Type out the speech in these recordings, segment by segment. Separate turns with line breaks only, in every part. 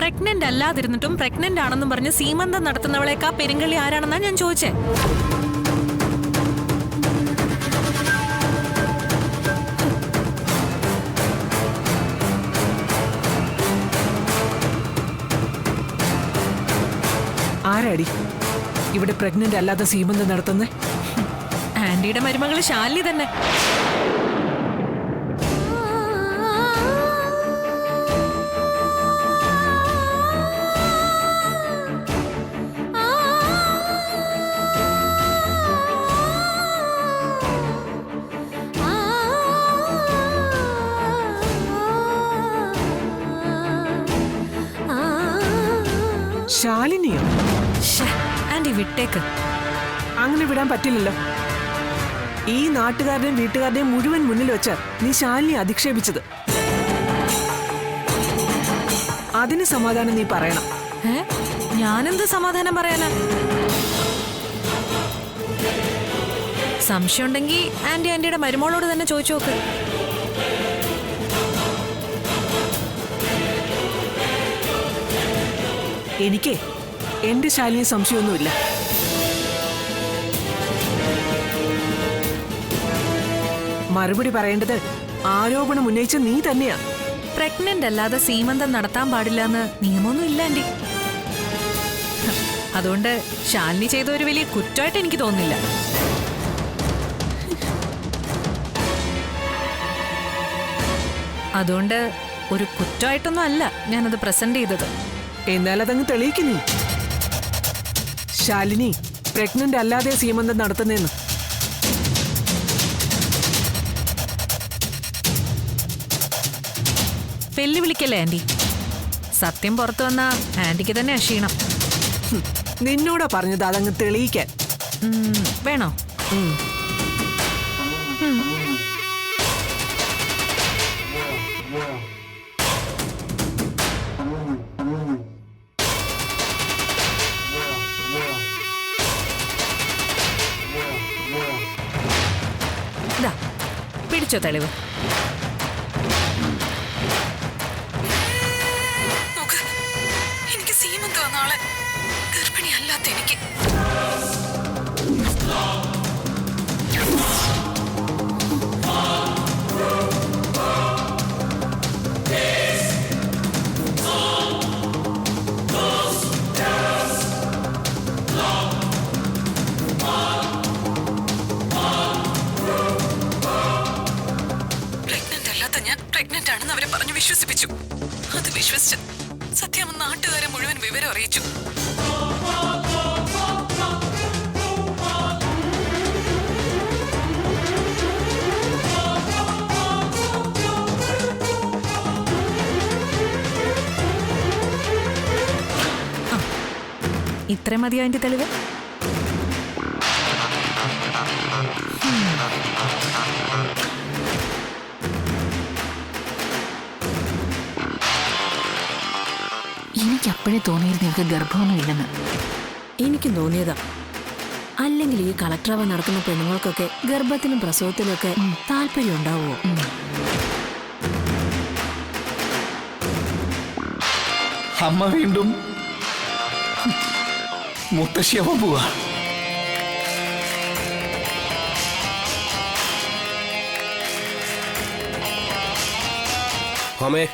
Pregnant അല്ലാതിരുന്നിട്ടും pregnant ആണെന്നും പറഞ്ഞ് സീമന്തം നടത്തുന്നവളേക്കാ പെരുങ്കള്ളി ആരാണെന്നാ ഞാൻ ചോദിച്ചേ.
ആരാടി ഇവിടെ പ്രഗ്നന്റ് അല്ലാതെ സീമന്തം നടത്തുന്നേ?
ആന്റിയുടെ മരുമകള് ശാലിനി തന്നെ.
ശാലിനിയോ?
ആന്റി വിട്ടേക്ക്.
അങ്ങനെ വിടാൻ പറ്റില്ലല്ലോ. ഈ നാട്ടുകാരുടെയും വീട്ടുകാരുടെയും മുഴുവൻ മുന്നിൽ വെച്ച് നീ ശാലിനി അധിക്ഷേപിച്ചത്. അതിന് സമാധാനം നീ പറയണം.
ഞാനെന്ത് സമാധാനം പറയാനാ? സംശയം ഉണ്ടെങ്കിൽ ആന്റിയുടെ മരുമോളോട് തന്നെ ചോദിച്ചു നോക്ക്.
എനിക്ക് എന്റെ ശാലിനി സംശയമൊന്നുമില്ല. മറുപടി പറയേണ്ടത് ആരോപണം ഉന്നയിച്ച നീ തന്നെയാ.
പ്രഗ്നന്റ് അല്ലാതെ സീമന്തം നടത്താൻ പാടില്ല എന്ന് നിയമമൊന്നും ഇല്ല ആന്റി. അതുകൊണ്ട് ശാലിനി ചെയ്ത ഒരു വലിയ കുറ്റമായിട്ട് എനിക്ക് തോന്നുന്നില്ല. അതുകൊണ്ട് ഒരു കുറ്റമായിട്ടൊന്നും അല്ല ഞാനത് പ്രസന്റ് ചെയ്തത്.
എന്നാൽ അതങ്ങ് തെളിയിക്കുന്നേ. ശാലിനി പ്രഗ്നന്റ് അല്ലാതെ സീമന്തം നടത്തുന്നേന്ന്.
വെല്ലുവിളിക്കല്ലേ ആന്റി? സത്യം പുറത്തു വന്നാ ആന്റിക്ക് തന്നെ ക്ഷീണം.
നിന്നോടാ പറഞ്ഞത് അതങ്ങ് തെളിയിക്കാൻ.
വേണോ? പിടിച്ചോ തെളിവ്. എനിക്ക് സീമന്തം നാളെ ഗർഭിണിയല്ലാത്ത എനിക്ക്. പ്രഗ്നന്റ് ആണെന്ന് അവരെ പറഞ്ഞു വിശ്വസിപ്പിച്ചു. അത് വിശ്വസിച്ച് സത്യം നാട്ടുകാരെ മുഴുവൻ വിവരം അറിയിച്ചു. ഇത്ര മതിയോ അതിന്റെ തെളിവ്?
എനിക്ക് അപ്പോഴേ തോന്നിയിരുന്നു എനിക്ക് ഗർഭമൊന്നും ഇല്ലെന്ന്.
എനിക്കും തോന്നിയതാ. അല്ലെങ്കിൽ ഈ കളക്ടറാവാൻ നടക്കുന്ന പെണ്ണുങ്ങൾക്കൊക്കെ ഗർഭത്തിലും പ്രസവത്തിലും ഒക്കെ താല്പര്യം ഉണ്ടാവുമോ?
അമ്മ വീണ്ടും മുത്തശ്ശിയാവാൻ പോവാ.
അമ്മേ,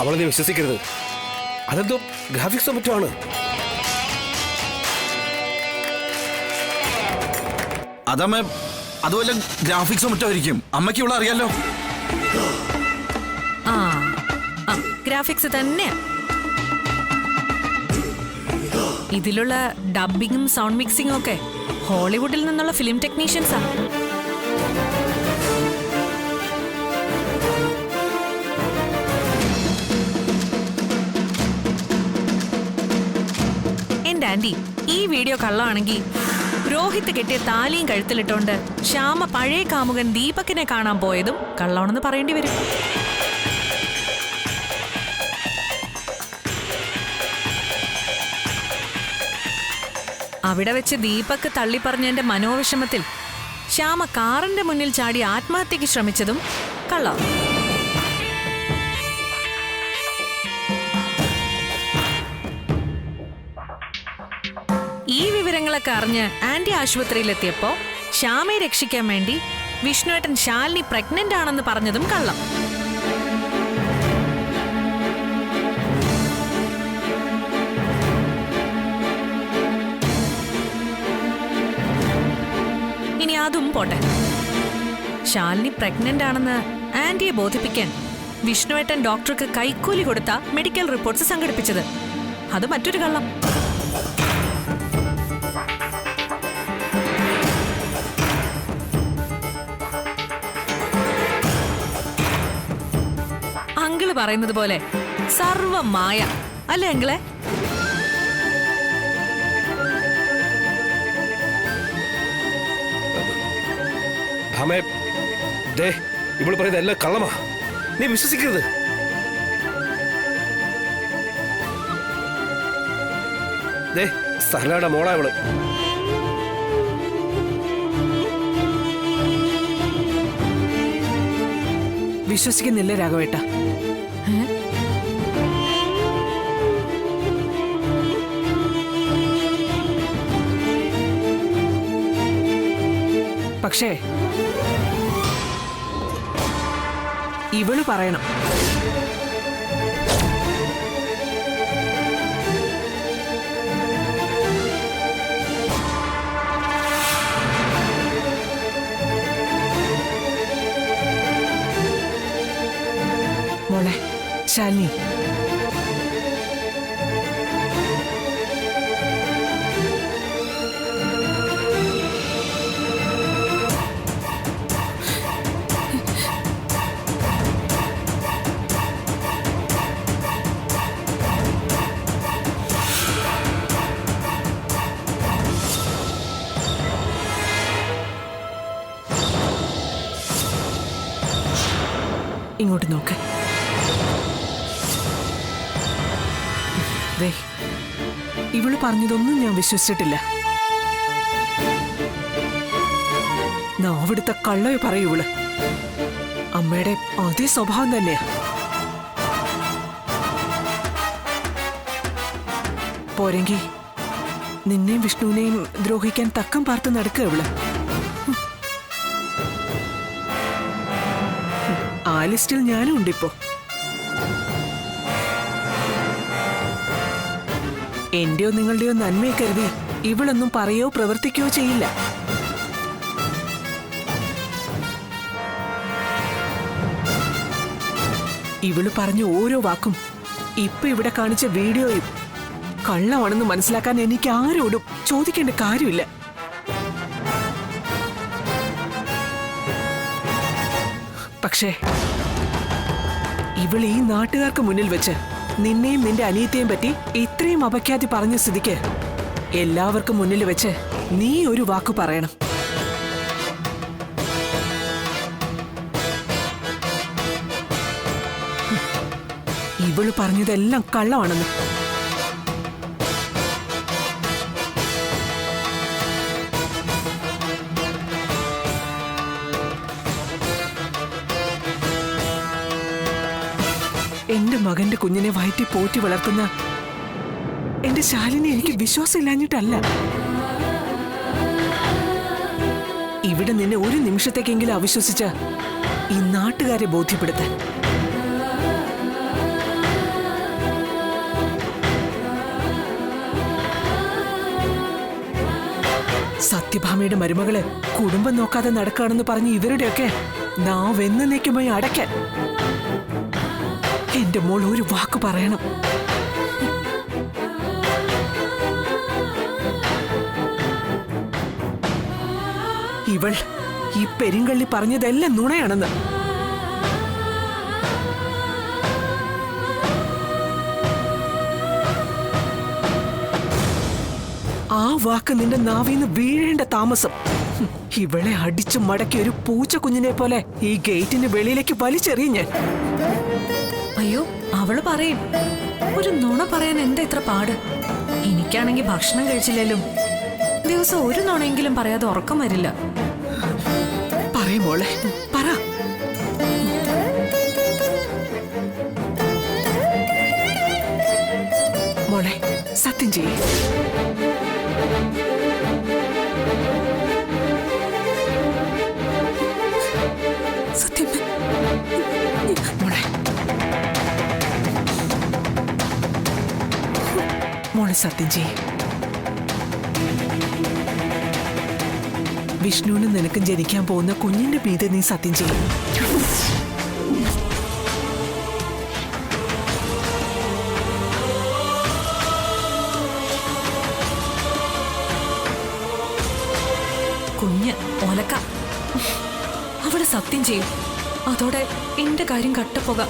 അവളെ നീ വിശ്വസിക്കരുത്. അതെന്തോ ഗ്രാഫിക്സോ മറ്റോ ആണ്.
അതമ്മ അതുപോലെ ഗ്രാഫിക്സോ മറ്റോ ആയിരിക്കും. അമ്മയ്ക്ക് ഇവിടെ അറിയാലോ.
ഗ്രാഫിക്സ് തന്നെയാ. ഇതിലുള്ള ഡബിങ്ങും സൗണ്ട് മിക്സിംഗും ഒക്കെ ഹോളിവുഡിൽ നിന്നുള്ള ഫിലിം ടെക്നീഷ്യൻസാ. എന്റെ ആന്റി, ഈ വീഡിയോ കള്ളമാണെങ്കിൽ രോഹിത് കെട്ടിയ താലിയും കഴുത്തിലിട്ടോണ്ട് ശ്യാമ പഴയ കാമുകൻ ദീപകിനെ കാണാൻ പോയതും കള്ളമാണെന്ന് പറയേണ്ടി വരും. അവിടെ വെച്ച് ദീപക് തള്ളിപ്പറഞ്ഞതിന്റെ മനോവിഷമത്തിൽ ശ്യാമ കാറിന്റെ മുന്നിൽ ചാടി ആത്മഹത്യക്ക് ശ്രമിച്ചതും കള്ളം. വിവരങ്ങളൊക്കെ അറിഞ്ഞ് ആന്റി ആശുപത്രിയിലെത്തിയപ്പോ ശ്യാമയെ രക്ഷിക്കാൻ വേണ്ടി വിഷ്ണുവേട്ടൻ ശാലിനി പ്രഗ്നന്റ് ആണെന്ന് പറഞ്ഞതും കള്ളം. ഇനി അതും പോട്ടെ, ശാലിനി പ്രഗ്നന്റ് ആണെന്ന് ആന്റിയെ ബോധിപ്പിക്കാൻ വിഷ്ണുവേട്ടൻ ഡോക്ടർക്ക് കൈക്കൂലി കൊടുത്ത മെഡിക്കൽ റിപ്പോർട്ട്സ് സംഘടിപ്പിച്ചത് അത് മറ്റൊരു കള്ളം. അങ്കിള് പറയുന്നത് പോലെ സർവം മായ അല്ലേ അങ്കിളെ?
ഭാമേ, ദേ ഇവള് പറയുന്നത് എല്ലാം കള്ളമാ, നീ വിശ്വസിക്കരുത്. ദേ സഹലയുടെ മോളാ ഇവള്.
വിശ്വസിക്കുന്നില്ല രാഘവേട്ട. പക്ഷേ ഇവള് പറയണം. മോളെ ശാലിനി, ഇങ്ങോട്ട് നോക്ക്. ദേ ഇവള് പറഞ്ഞതൊന്നും ഞാൻ വിശ്വസിച്ചിട്ടില്ല. നാവിടുത്തെ കള്ളയോ പറയൂ ഇവള്. അമ്മയുടെ അതേ സ്വഭാവം തന്നെയാ. പോരെങ്കി നിന്നെയും വിഷ്ണുവിനെയും ദ്രോഹിക്കാൻ തക്കം പാർത്ത് നടക്കുക ഇവള്. ആ ലിസ്റ്റിൽ ഞാനും ഉണ്ടിപ്പോ. എന്റെയോ നിങ്ങളുടെയോ നന്മയെ കരുതി ഇവളൊന്നും പറയോ പ്രവർത്തിക്കുകയോ ചെയ്യില്ല. ഇവള് പറഞ്ഞ ഓരോ വാക്കും ഇപ്പൊ ഇവിടെ കാണിച്ച വീഡിയോയും കള്ളമാണെന്ന് മനസ്സിലാക്കാൻ എനിക്ക് ആരോടും ചോദിക്കേണ്ട കാര്യമില്ല. പക്ഷേ ഇവൾ ഈ നാട്ടുകാർക്ക് മുന്നിൽ വെച്ച് നിന്നെയും നിന്റെ അനിയത്തെയും പറ്റി ഇത്രയും അപഖ്യാതി പറഞ്ഞ സ്ഥിതിക്ക് എല്ലാവർക്കും മുന്നിൽ വെച്ച് നീ ഒരു വാക്ക് പറയണം. ഇവള് പറഞ്ഞതെല്ലാം കള്ളമാണെന്ന്. എന്റെ മകന്റെ കുഞ്ഞിനെ വയറ്റി പോറ്റി വളർത്തുന്ന എന്റെ ശാലിനി എനിക്ക് വിശ്വാസമില്ലാഞ്ഞിട്ടല്ല. ഇവിടെ നിന്നെ ഒരു നിമിഷത്തേക്കെങ്കിലും അവിശ്വസിച്ച ഈ നാട്ടുകാരെ ബോധ്യപ്പെടുത്താൻ. സത്യഭാമയുടെ മരുമകള് കുടുംബം നോക്കാതെ നടക്കുകയാണെന്ന് പറഞ്ഞ് ഇവരുടെയൊക്കെ നാവെന്നേക്കുമായി അടയ്ക്കാൻ എന്റെ മോൾ ഒരു വാക്ക് പറയണം. ഇവൾ ഈ പെരുങ്കള്ളി പറഞ്ഞതെല്ലാം നുണയാണെന്ന്. ആ വാക്ക് നിന്റെ നാവിന്ന് വീഴേണ്ട താമസം. ഇവളെ അടിച്ചു മടക്കി ഒരു പൂച്ച കുഞ്ഞിനെ പോലെ ഈ ഗേറ്റിന് വെളിയിലേക്ക് വലിച്ചെറിയും ഞാൻ.
അയ്യോ, അവള് പറയും. ഒരു നുണ പറയാൻ എന്താ ഇത്ര പാട്? എനിക്കാണെങ്കിൽ ഭക്ഷണം കഴിച്ചില്ലേലും ദിവസം ഒരു നുണയെങ്കിലും പറയാതെ ഉറക്കം വരില്ല.
പറയും മോളെ, പറ. മോളെ സത്യം ചെയ്യേ.
സത്യമേ.
മോളെ മോളെ സത്യം ചെയ്യ്. വിഷ്ണുവിനും നിനക്കും ജനിക്കാൻ പോകുന്ന കുഞ്ഞിന്റെ മീതെ നീ സത്യം ചെയ്യും.
കുഞ്ഞ് ഒലക്ക അവള് സത്യം ചെയ്യും. അതോടെ എന്റെ കാര്യം കട്ടപ്പോക.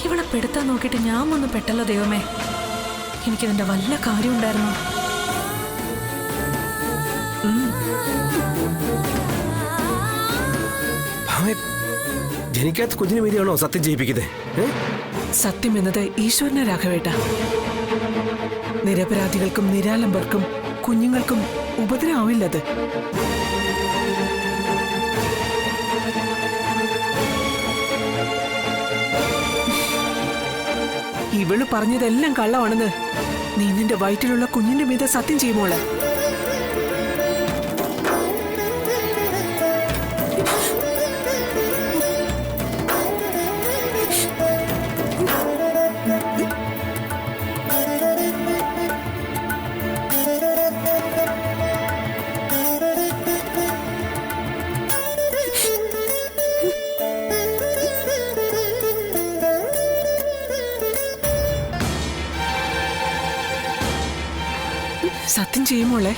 ഇവളെ പെടുത്താൻ നോക്കിയിട്ട് ഞാൻ വന്ന് പെട്ടല്ലോ ദൈവമേ. എനിക്കിതിന്റെ വല്ല കാര്യം ഉണ്ടായിരുന്നു.
ഭാമേ, ജനിക്കാത്ത കുഞ്ഞിന് മീതിയാണോ സത്യം ചെയ്യിപ്പിക്കുന്നത്?
സത്യം എന്നത് ഈശ്വരനെ രാഘവേട്ട. നിരപരാധികൾക്കും നിരാലംബർക്കും കുഞ്ഞുങ്ങൾക്കും ഉപദ്രവമില്ലത്. ഇവള് പറഞ്ഞതെല്ലാം കള്ളമാണെന്ന് നീ നിന്റെ വയറ്റിലുള്ള കുഞ്ഞിന്റെ മീതെ സത്യം ചെയ്യുമോളെ. സത്യം ചെയ്യുമോളെ.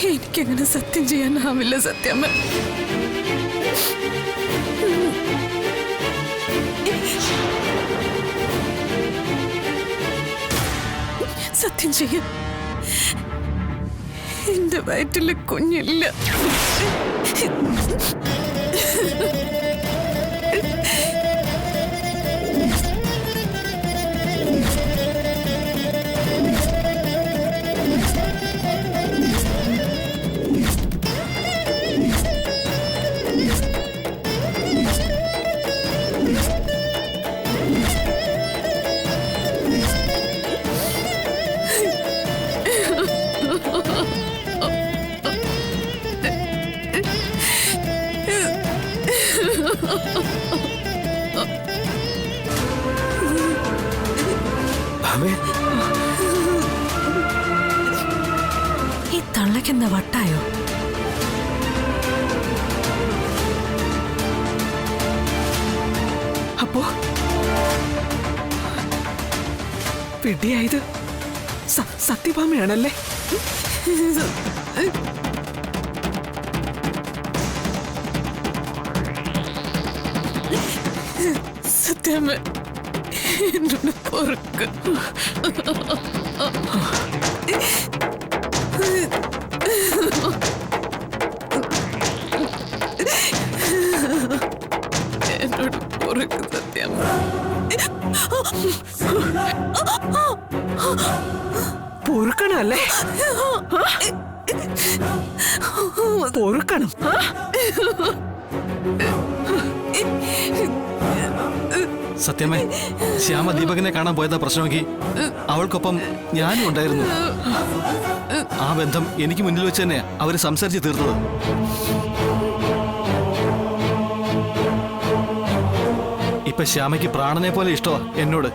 എനിക്കങ്ങനെ സത്യം ചെയ്യാനാവില്ല സത്യമ്മ. സത്യം ചെയ്യാം. എന്റെ വയറ്റില് കുഞ്ഞില്ല.
ഭാമേ,
ഈ തള്ളക്കെന്താ വട്ടായോ?
അപ്പോ പിടിയായത് സത്യഭാമയാണല്ലേ?
സത്യമ്മ എന്നോട് പൊറുക്ക്. എന്നോട് പൊറുക്ക് സത്യമ്മ.
പൊറുക്കണല്ലേ? പൊറുക്കണം.
സത്യമേ, ശ്യാമ ദീപകിനെ കാണാൻ പോയതാ പ്രശ്നമെങ്കിൽ അവൾക്കൊപ്പം ഞാനും ഉണ്ടായിരുന്നു. ആ ബന്ധം എനിക്ക് മുന്നിൽ വെച്ച് തന്നെയാ അവര് സംസാരിച്ച് തീർത്തത്. ഇപ്പൊ ശ്യാമയ്ക്ക് പ്രാണനെ പോലെ ഇഷ്ടമാ എന്നോട്.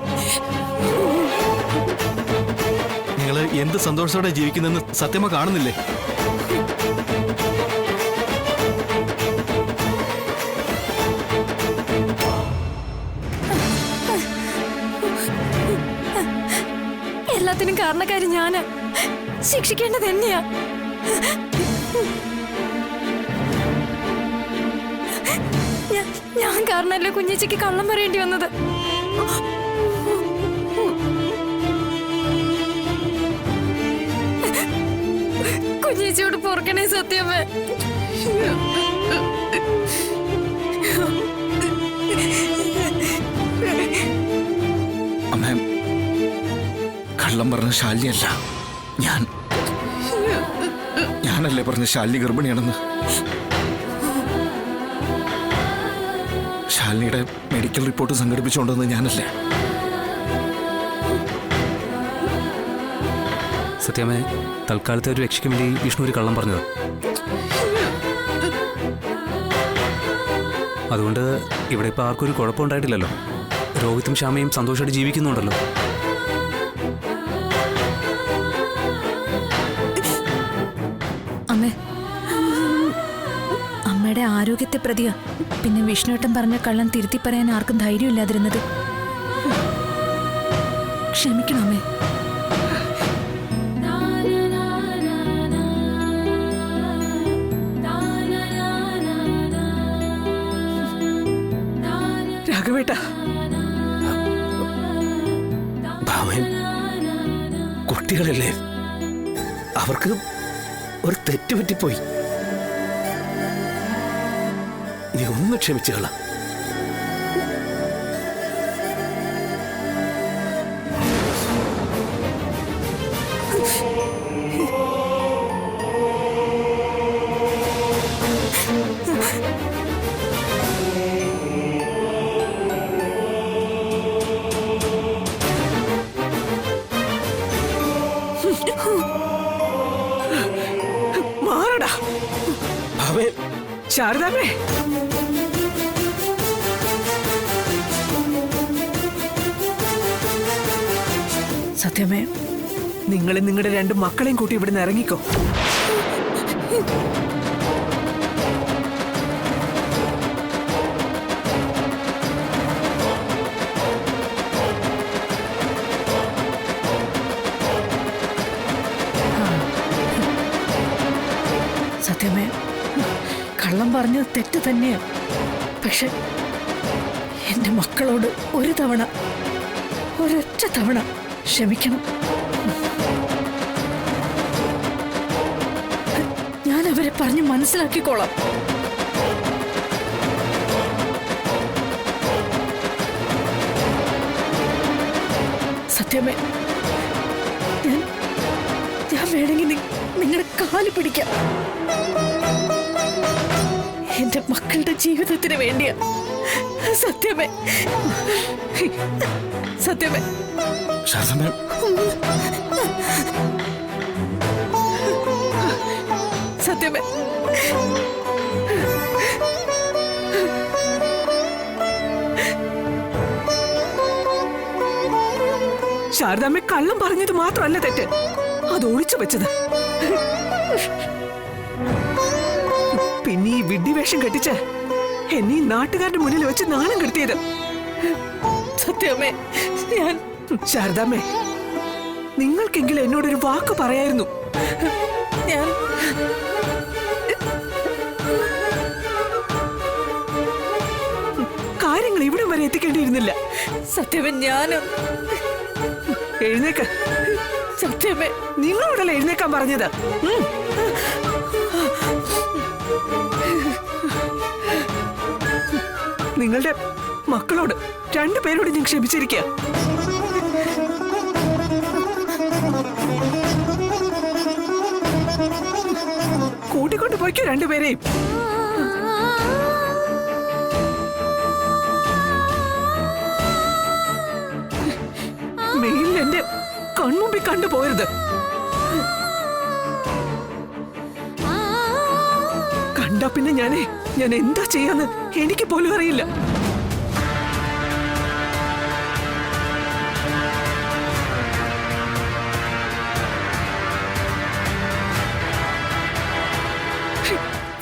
നിങ്ങള് എന്ത് സന്തോഷത്തോടെ ജീവിക്കുന്നെന്ന് സത്യമ കാണുന്നില്ലേ?
എല്ലാത്തിനും കാരണക്കാരി ഞാന്. ശിക്ഷിക്കേണ്ടത് തന്നെയാ. ഞാൻ കാരണല്ലേ കുഞ്ഞേച്ചിക്ക് കള്ളം പറയേണ്ടി വന്നത്. കുഞ്ഞേച്ചിയോട് പൊറുക്കണേ സത്യമേ.
അമ്മ, കള്ളം പറഞ്ഞ ശാലിനിയല്ല, ഞാനല്ലേ പറഞ്ഞ ശാലിനി ഗർഭിണിയാണെന്ന്. ശാലിനിയുടെ മെഡിക്കൽ റിപ്പോർട്ട് സംഘടിപ്പിച്ചുകൊണ്ടെന്ന് ഞാനല്ലേ.
സത്യമേ, തൽക്കാലത്തെ ഒരു രക്ഷയ്ക്ക് വേണ്ടി വിഷ്ണു ഒരു കള്ളം പറഞ്ഞത്. അതുകൊണ്ട് ഇവിടെ ഇപ്പൊ ആർക്കും ഒരു കുഴപ്പമുണ്ടായിട്ടില്ലല്ലോ. രോഹിത്തും ശ്യാമയും സന്തോഷമായിട്ട് ജീവിക്കുന്നുണ്ടല്ലോ.
അമ്മേ, അമ്മയുടെ ആരോഗ്യത്തെ പ്രതിയാ പിന്നെ വിഷ്ണുവേട്ടൻ പറഞ്ഞ കള്ളം തിരുത്തി പറയാൻ ആർക്കും ധൈര്യമില്ലാതിരുന്നത്. ക്ഷമിക്കണം അമ്മേ.
രാഘവേട്ട,
ഭാവൻ, കുട്ടികളല്ലേ, അവർക്ക് ഒരു തെറ്റ് പറ്റിപ്പോയി. നീ ഒന്ന് ക്ഷമിച്ചുകള.
മാറടാ.
ഭാവൻ,
ശാരദാമ്മേ, സത്യമേ, നിങ്ങൾ നിങ്ങളുടെ 2 മക്കളെയും കൂട്ടി ഇവിടുന്ന് ഇറങ്ങിക്കോ. സത്യമേ, കള്ളം പറഞ്ഞത് തെറ്റ് തന്നെയാ. പക്ഷെ എന്റെ മക്കളോട് ഒരു തവണ, ഒരൊറ്റ തവണ ക്ഷമിക്കണം. ഞാൻ അവരെ പറഞ്ഞ് മനസ്സിലാക്കിക്കോളാം. സത്യമേ, ഞാൻ വേണമെങ്കിൽ നിങ്ങളുടെ കാല് പിടിക്കാം. എന്റെ മക്കളുടെ ജീവിതത്തിന് വേണ്ടിയാ. സത്യമേ, സത്യമേ.
ശാരദമ്മേ,
സത്യമേ, ശാരദാമ്മ കള്ളം പറഞ്ഞത് മാത്രമല്ല തെറ്റ്, അത് ഒളിച്ചു വെച്ചത്. പിന്നെ ഈ വിഡ്ഢിവേഷം കെട്ടിച്ച് എന്നെ ഈ നാട്ടുകാരുടെ മുന്നിൽ വെച്ച് നാണം കെടുത്തിയത്. സത്യമേ, ഞാൻ ശാരദാമ്മേ, നിങ്ങൾക്കെങ്കിലും എന്നോടൊരു വാക്ക് പറയായിരുന്നു. ഞാൻ കാര്യങ്ങൾ ഇവിടം വരെ എത്തിക്കേണ്ടിയിരുന്നില്ല. സത്യമേ, ഞാനും എഴുന്നേക്ക്. സത്യമേ, നിങ്ങളോടല്ല എഴുന്നേക്കാൻ പറഞ്ഞത്. നിങ്ങളുടെ മക്കളോട് 2 പേരോട് ഞാൻ ക്ഷമിച്ചിരിക്കുക. കൂട്ടിക്കൊണ്ട് പോയിക്കോ 2 പേരെയും. മെയിൽ എന്റെ കൺമുമ്പിൽ കണ്ടുപോയത്. കണ്ടാ പിന്നെ ഞാൻ എന്താ ചെയ്യാന്ന് എനിക്ക് പോലും അറിയില്ല.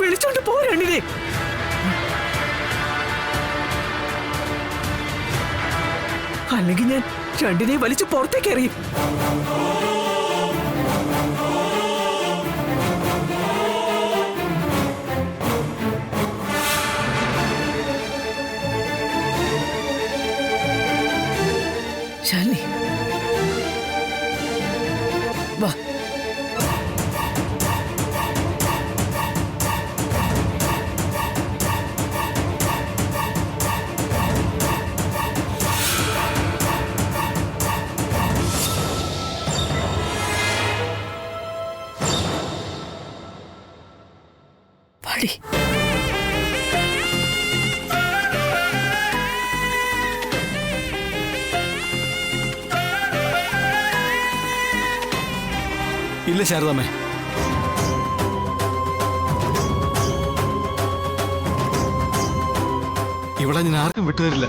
വിളിച്ചോണ്ട് പോ 2 അല്ലെങ്കിൽ ഞാൻ 2 വലിച്ചു പുറത്തേക്ക് എറിയും. ശാലിനി, വാ. പാടി.
ഇല്ല ശാരദാമ്മേ. ഇവിടെ ഞാൻ ആർക്കും വിട്ടുതരില്ല.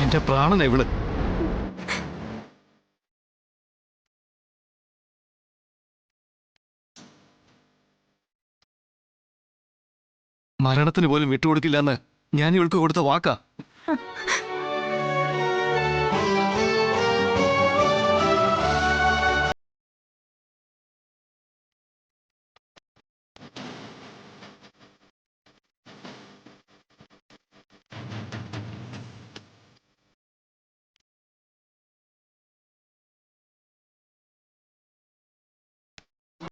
എന്റെ പ്രാണന ഇവള്. മരണത്തിന് പോലും വിട്ടുകൊടുക്കില്ലെന്ന് ഞാൻ ഇവൾക്ക് കൊടുത്ത വാക്കാ.